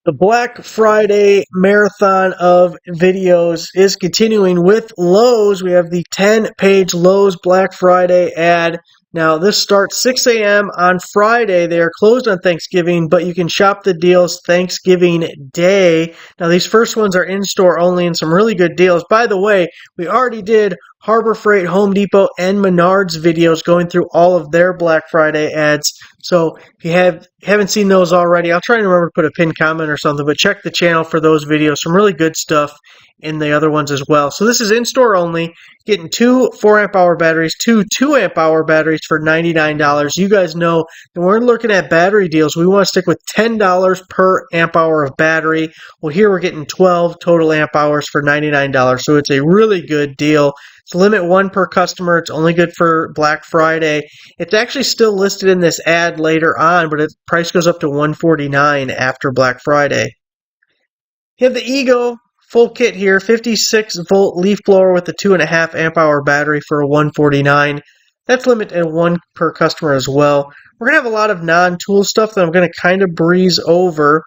The Black Friday marathon of videos is continuing with Lowe's. We have the 10-page Lowe's Black Friday ad. Now, this starts 6 a.m. on Friday. They are closed on Thanksgiving, but you can shop the deals Thanksgiving Day. Now, these first ones are in-store only and some really good deals. By the way, we already did Harbor Freight, Home Depot, and Menards videos going through all of their Black Friday ads. So if you haven't seen those already, I'll try and remember to put a pinned comment or something, but check the channel for those videos. Some really good stuff in the other ones as well. So this is in-store only. Getting two 4-amp-hour batteries, two 2-amp-hour batteries for $99. You guys know that when we're looking at battery deals, we want to stick with $10 per amp-hour of battery. Well, here we're getting 12 total amp-hours for $99. So it's a really good deal. It's limit one per customer. It's only good for Black Friday. It's actually still listed in this ad later on, but its price goes up to $149 after Black Friday. You have the Ego full kit here, 56-volt leaf blower with the 2.5 amp-hour battery for $149. That's limited one per customer as well. We're going to have a lot of non-tool stuff that I'm going to kind of breeze over.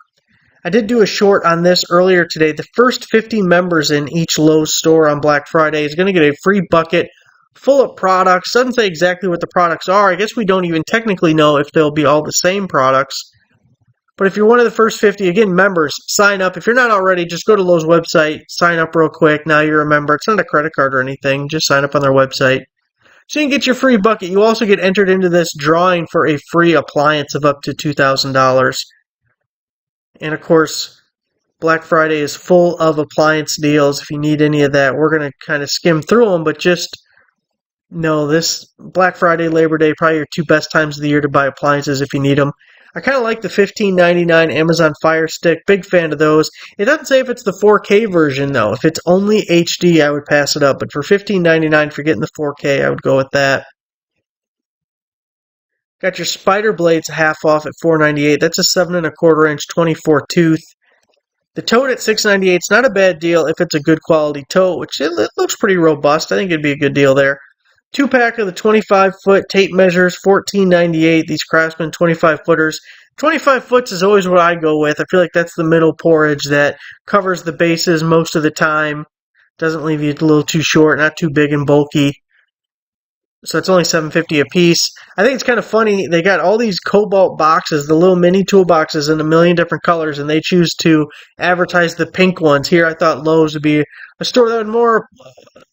I did do a short on this earlier today. The first 50 members in each Lowe's store on Black Friday is going to get a free bucket full of products. Doesn't say exactly what the products are. I guess we don't even technically know if they'll be all the same products. But if you're one of the first 50, again, members, sign up. If you're not already, just go to Lowe's website, sign up real quick. Now you're a member. It's not a credit card or anything. Just sign up on their website. So you can get your free bucket. You also get entered into this drawing for a free appliance of up to $2,000. And of course, Black Friday is full of appliance deals. If you need any of that, we're going to kind of skim through them, but just know this Black Friday, Labor Day, probably your two best times of the year to buy appliances if you need them. I kind of like the $15.99 Amazon Fire Stick. Big fan of those. It doesn't say if it's the 4K version, though. If it's only HD, I would pass it up. But for $15.99 for getting the 4K, I would go with that. Got your spider blades half off at $4.98. That's a 7.25 inch 24 tooth. The tote at $6.98 is not a bad deal if it's a good quality tote, which it looks pretty robust. I think it'd be a good deal there. 2-pack of the 25-foot tape measures, $14.98. These Craftsman 25-footers. 25 foots is always what I go with. I feel like that's the middle porridge that covers the bases most of the time. Doesn't leave you a little too short, not too big and bulky. So it's only $7.50 a piece. I think it's kind of funny. They got all these Cobalt boxes, the little mini toolboxes in a million different colors, and they choose to advertise the pink ones. Here I thought Lowe's would be a store that would more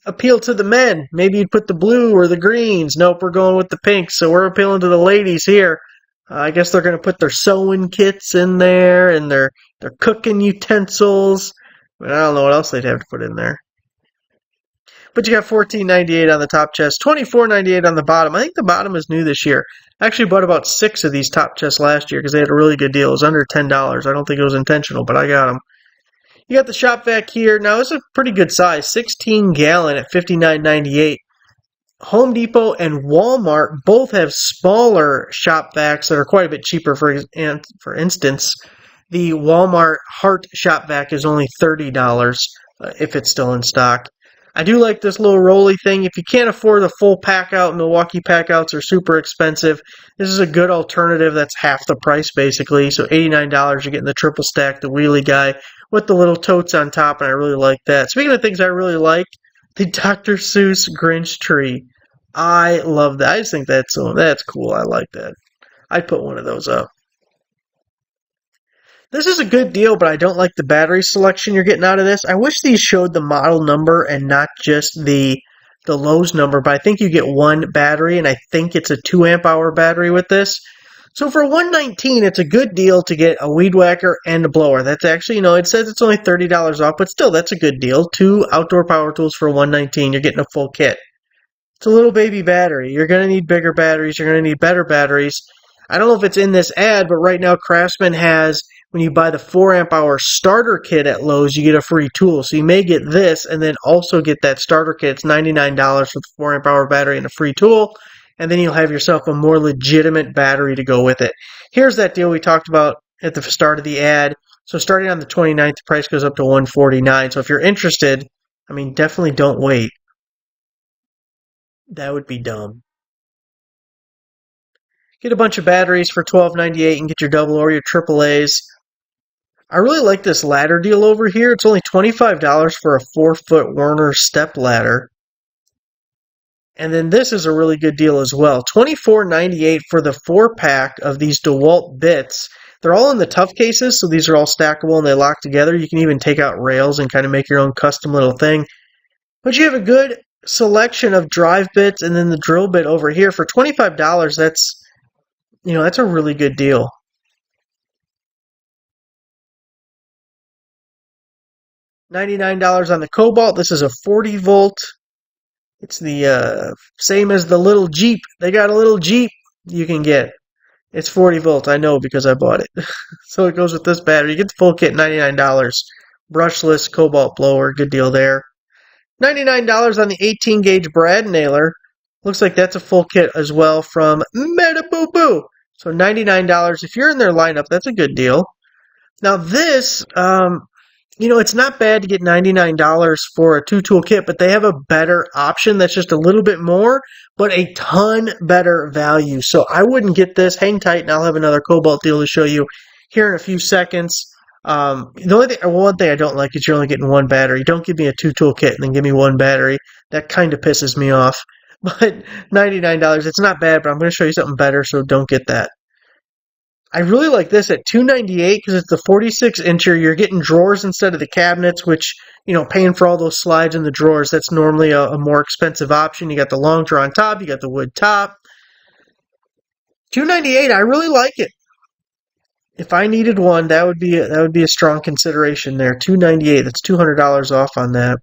appeal to the men. Maybe you'd put the blue or the greens. Nope, we're going with the pinks, so we're appealing to the ladies here. I guess they're going to put their sewing kits in there and their cooking utensils. But I don't know what else they'd have to put in there. But you got $14.98 on the top chest, $24.98 on the bottom. I think the bottom is new this year. I actually bought about 6 of these top chests last year because they had a really good deal. It was under $10. I don't think it was intentional, but I got them. You got the shop vac here. Now, it's a pretty good size, 16-gallon at $59.98. Home Depot and Walmart both have smaller shop vacs that are quite a bit cheaper. For instance, the Walmart Heart shop vac is only $30 if it's still in stock. I do like this little rolly thing. If you can't afford the full pack out, Milwaukee pack outs are super expensive. This is a good alternative that's half the price basically. So $89, you're getting the triple stack, the wheelie guy with the little totes on top, and I really like that. Speaking of things I really like, the Dr. Seuss Grinch tree. I love that. I just think that's cool. I like that. I'd put one of those up. This is a good deal, but I don't like the battery selection you're getting out of this. I wish these showed the model number and not just the Lowe's number, but I think you get one battery, and I think it's a 2-amp-hour battery with this. So for $119, it's a good deal to get a weed whacker and a blower. That's actually, it says it's only $30 off, but still, that's a good deal. 2 outdoor power tools for $119. You're getting a full kit. It's a little baby battery. You're going to need bigger batteries. You're going to need better batteries. I don't know if it's in this ad, but right now Craftsman has, when you buy the 4-amp-hour starter kit at Lowe's, you get a free tool. So you may get this and then also get that starter kit. It's $99 for the 4-amp-hour battery and a free tool. And then you'll have yourself a more legitimate battery to go with it. Here's that deal we talked about at the start of the ad. So starting on the 29th, the price goes up to $149. So if you're interested, definitely don't wait. That would be dumb. Get a bunch of batteries for $12.98 and get your double or your triple A's. I really like this ladder deal over here. It's only $25 for a 4-foot Werner step ladder. And then this is a really good deal as well. $24.98 for the 4-pack of these DeWALT bits. They're all in the tough cases, so these are all stackable and they lock together. You can even take out rails and kind of make your own custom little thing. But you have a good selection of drive bits and then the drill bit over here. For $25, that's a really good deal. $99 on the Cobalt. This is a 40 volt. It's the same as the little Jeep. They got a little Jeep you can get. It's 40 volts. I know because I bought it. So it goes with this battery. You get the full kit, $99. Brushless Cobalt blower. Good deal there. $99 on the 18 gauge brad nailer. Looks like that's a full kit as well from Metabo. So $99. If you're in their lineup, that's a good deal. Now this, it's not bad to get $99 for a 2-tool kit, but they have a better option that's just a little bit more, but a ton better value. So I wouldn't get this. Hang tight, and I'll have another Cobalt deal to show you here in a few seconds. One thing I don't like is you're only getting one battery. Don't give me a 2-tool kit and then give me one battery. That kind of pisses me off. But $99, it's not bad, but I'm going to show you something better, so don't get that. I really like this at $298 because it's the 46-incher. You're getting drawers instead of the cabinets, which, paying for all those slides in the drawers, that's normally a more expensive option. You got the long drawer on top, you got the wood top. $298, I really like it. If I needed one, that would be a strong consideration there. $298, that's $200 off on that.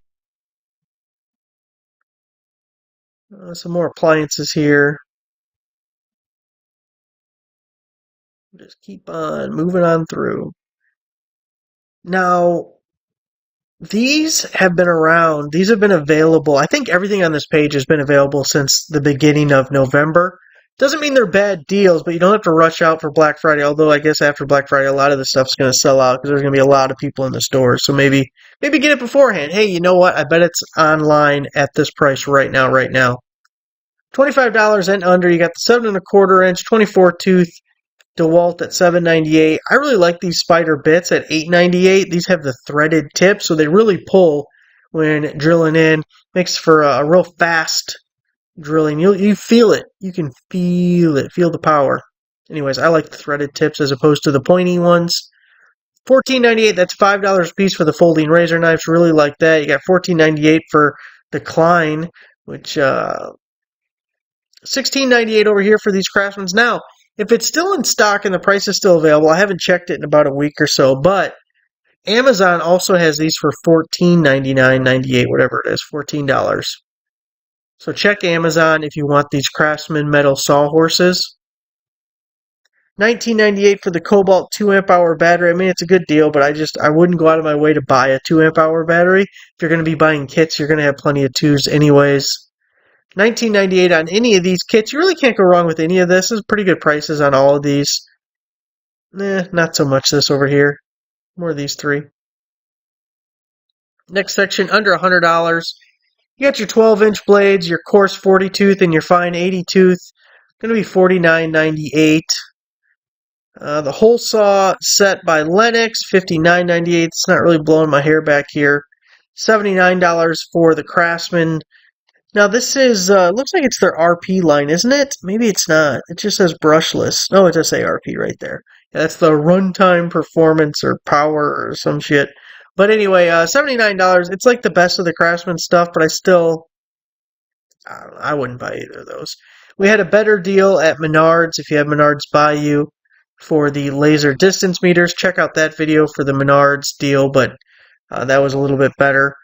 Some more appliances here. Just keep on moving on through. Now, these have been around. These have been available. I think everything on this page has been available since the beginning of November. Doesn't mean they're bad deals, but you don't have to rush out for Black Friday. Although I guess after Black Friday, a lot of the stuff's going to sell out because there's going to be a lot of people in the stores. So maybe get it beforehand. Hey, you know what? I bet it's online at this price right now. $25 and under. You got the 7¼ inch, 24 tooth DeWALT at $7.98. I really like these spider bits at $8.98. These have the threaded tip, so they really pull when drilling in. Makes for a real fast drilling. You feel it. You can feel it. Feel the power. Anyways, I like the threaded tips as opposed to the pointy ones. $14.98. That's $5 a piece for the folding razor knives. Really like that. You got $14.98 for the Klein, which $16.98 over here for these Craftsmans. Now, if it's still in stock and the price is still available, I haven't checked it in about a week or so, but Amazon also has these for $14.99.98, whatever it is, $14. So check Amazon if you want these Craftsman metal sawhorses. $19.98 for the Cobalt 2-amp-hour battery. I mean, it's a good deal, but I wouldn't go out of my way to buy a 2-amp-hour battery. If you're going to be buying kits, you're going to have plenty of 2s anyways. $19.98 on any of these kits. You really can't go wrong with any of this. There's pretty good prices on all of these. Not so much this over here. More of these three. Next section, under $100. You got your 12-inch blades, your coarse 40 tooth, and your fine 80 tooth. Going to be $49.98. The hole saw set by Lennox, $59.98. It's not really blowing my hair back here. $79 for the Craftsman. Now this is, looks like it's their RP line, isn't it? Maybe it's not. It just says brushless. No, it does say RP right there. Yeah, that's the runtime performance or power or some shit. But anyway, $79. It's like the best of the Craftsman stuff, but I wouldn't buy either of those. We had a better deal at Menards. If you have Menards by you for the laser distance meters, check out that video for the Menards deal, but that was a little bit better.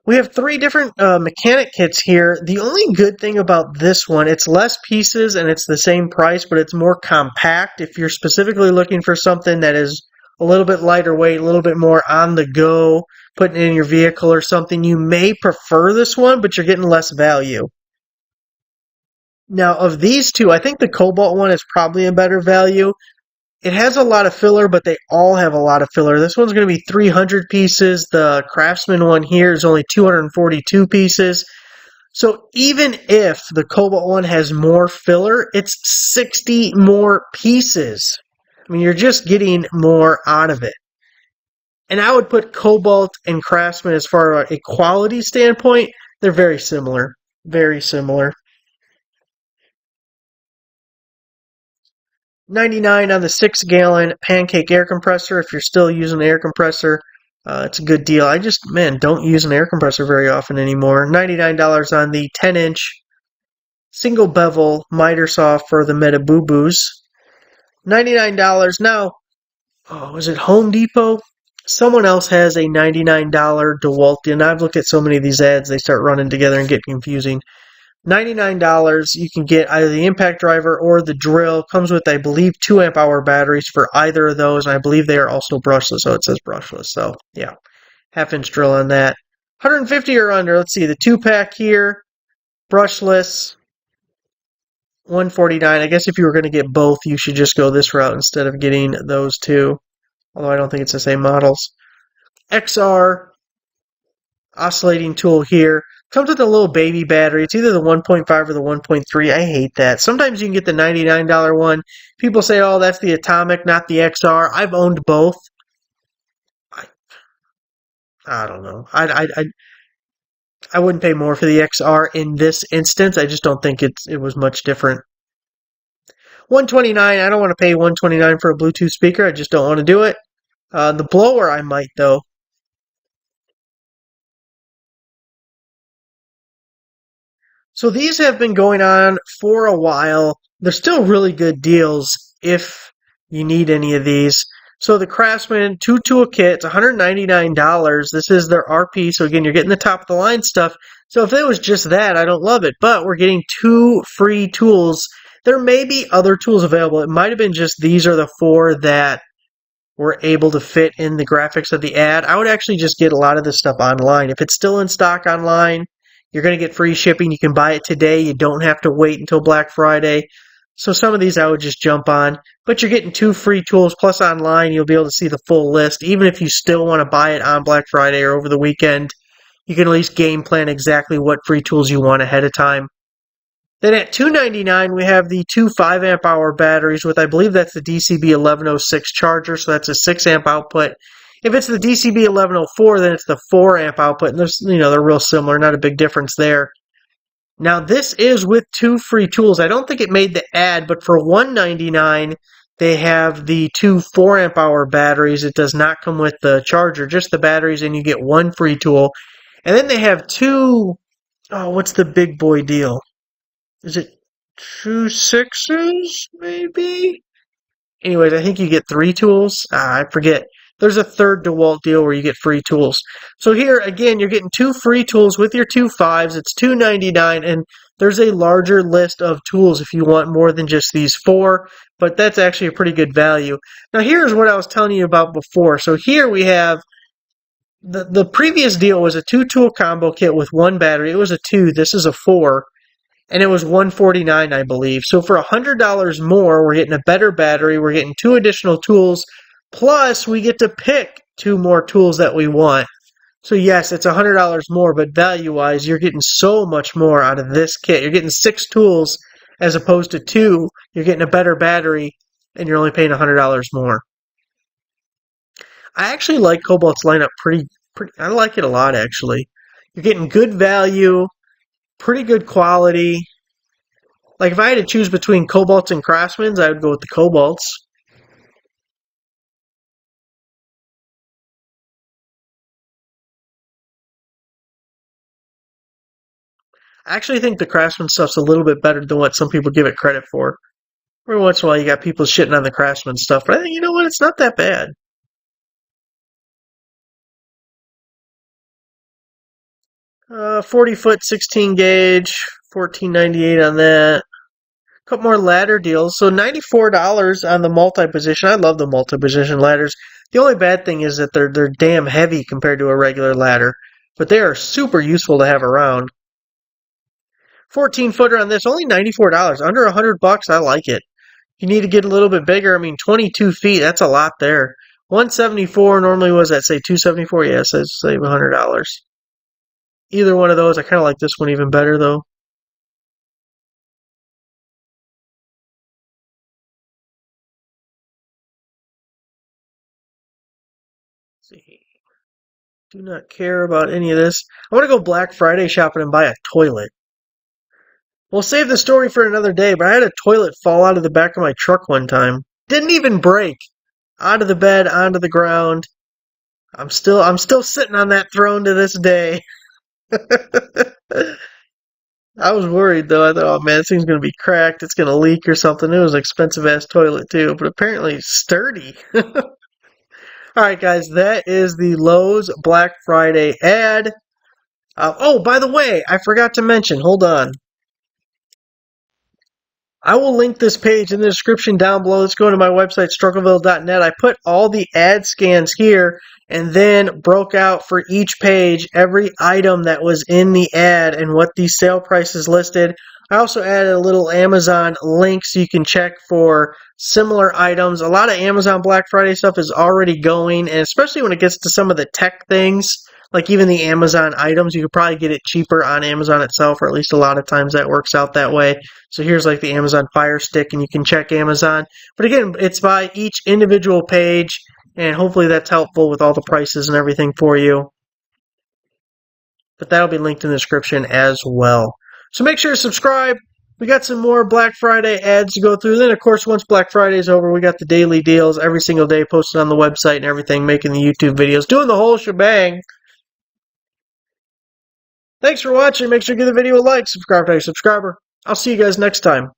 We have 3 different mechanic kits here. The only good thing about this one, it's less pieces and it's the same price, but it's more compact. If you're specifically looking for something that is a little bit lighter weight, a little bit more on the go, putting it in your vehicle or something, you may prefer this one, but you're getting less value. Now, of these two, I think the Cobalt one is probably a better value. It has a lot of filler, but they all have a lot of filler. This one's going to be 300 pieces. The Craftsman one here is only 242 pieces. So even if the Cobalt one has more filler, it's 60 more pieces. I mean, you're just getting more out of it. And I would put Cobalt and Craftsman as far as a quality standpoint. They're very similar. Very similar. 99 on the 6-gallon pancake air compressor. If you're still using an air compressor, it's a good deal. I just, man, don't use an air compressor very often anymore. $99 on the 10-inch single bevel miter saw for the Metaboo-boos. $99 now. Oh, is it Home Depot? Someone else has a $99 DeWALT, and I've looked at so many of these ads, they start running together and get confusing. $99, you can get either the impact driver or the drill. Comes with, I believe, 2 amp hour batteries for either of those, and I believe they are also brushless, so it says brushless. So, yeah, half-inch drill on that. 150 or under, let's see, the 2-pack here, brushless, 149. I guess if you were going to get both, you should just go this route instead of getting those two, although I don't think it's the same models. XR oscillating tool here. Comes with a little baby battery. It's either the 1.5 or the 1.3. I hate that. Sometimes you can get the $99 one. People say, oh, that's the Atomic, not the XR. I've owned both. I don't know. I wouldn't pay more for the XR in this instance. I just don't think it was much different. 129. I don't want to pay 129 for a Bluetooth speaker. I just don't want to do it. The blower I might, though. So these have been going on for a while. They're still really good deals if you need any of these. So the Craftsman 2-tool kit, it's $199. This is their RP, so again, you're getting the top of the line stuff. So if it was just that, I don't love it. But we're getting 2 free tools. There may be other tools available. It might have been just these are the 4 that were able to fit in the graphics of the ad. I would actually just get a lot of this stuff online. If it's still in stock online, you're going to get free shipping. You can buy it today. You don't have to wait until Black Friday. So some of these I would just jump on. But you're getting 2 free tools, plus online you'll be able to see the full list. Even if you still want to buy it on Black Friday or over the weekend, you can at least game plan exactly what free tools you want ahead of time. Then at $299, we have the 2 5 amp hour batteries with, I believe that's the DCB 1106 charger, so that's a 6 amp output. If it's the DCB 1104, then it's the 4 amp output, and they're real similar, not a big difference there. Now this is with 2 free tools. I don't think it made the ad, but for $199, they have the 2 4 amp hour batteries. It does not come with the charger, just the batteries, and you get 1 free tool. And then they have 2, what's the big boy deal? Is it 2 6s, maybe? Anyways, I think you get 3 tools. I forget. There's a third DeWALT deal where you get free tools. So here, again, you're getting 2 free tools with your 2 5s. It's $299, and there's a larger list of tools if you want more than just these 4, but that's actually a pretty good value. Now, here's what I was telling you about before. So here we have the previous deal was a 2-tool combo kit with 1 battery. It was a 2. This is a 4. And it was $149, I believe. So for $100 more, we're getting a better battery, we're getting 2 additional tools, plus we get to pick 2 more tools that we want. So yes, it's $100 more, but value-wise, you're getting so much more out of this kit. You're getting 6 tools as opposed to 2. You're getting a better battery, and you're only paying $100 more. I actually like Cobalt's lineup pretty. I like it a lot, actually. You're getting good value, pretty good quality. Like if I had to choose between Cobalts and Craftsmans, I would go with the Cobalts. I actually think the Craftsman stuff's a little bit better than what some people give it credit for. Every once in a while you got people shitting on the Craftsman stuff, but I think, you know what, it's not that bad. 40-foot, 16 gauge, $14.98 on that. Couple more ladder deals. So $94 on the multi-position. I love the multi-position ladders. The only bad thing is that they're damn heavy compared to a regular ladder, but they are super useful to have around. 14-footer on this, only $94. Under $100, I like it. You need to get a little bit bigger. I mean, 22 feet, that's a lot there. 174 normally was that, say 274? Yes, I'd save $100. Either one of those, I kind of like this one even better though. see. Do not care about any of this. I want to go Black Friday shopping and buy a toilet. We'll save the story for another day, but I had a toilet fall out of the back of my truck one time. Didn't even break. Out of the bed, onto the ground. I'm still sitting on that throne to this day. I was worried though. I thought, oh man, this thing's gonna be cracked. It's gonna leak or something. It was an expensive ass toilet too, but apparently sturdy. All right, guys, that is the Lowe's Black Friday ad. Oh, by the way, I forgot to mention. Hold on. I will link this page in the description down below. Let's go to my website, TheStruggleville.net. I put all the ad scans here and then broke out for each page every item that was in the ad and what the sale price is listed. I also added a little Amazon link so you can check for similar items. A lot of Amazon Black Friday stuff is already going, and especially when it gets to some of the tech things, like even the Amazon items, you could probably get it cheaper on Amazon itself, or at least a lot of times that works out that way. So here's like the Amazon Fire Stick, and you can check Amazon. But again, it's by each individual page, and hopefully that's helpful with all the prices and everything for you. But that'll be linked in the description as well. So make sure to subscribe. We got some more Black Friday ads to go through. Then, of course, once Black Friday is over, we got the daily deals every single day posted on the website and everything, making the YouTube videos, doing the whole shebang. Thanks for watching. Make sure to give the video a like, subscribe to your subscriber. I'll see you guys next time.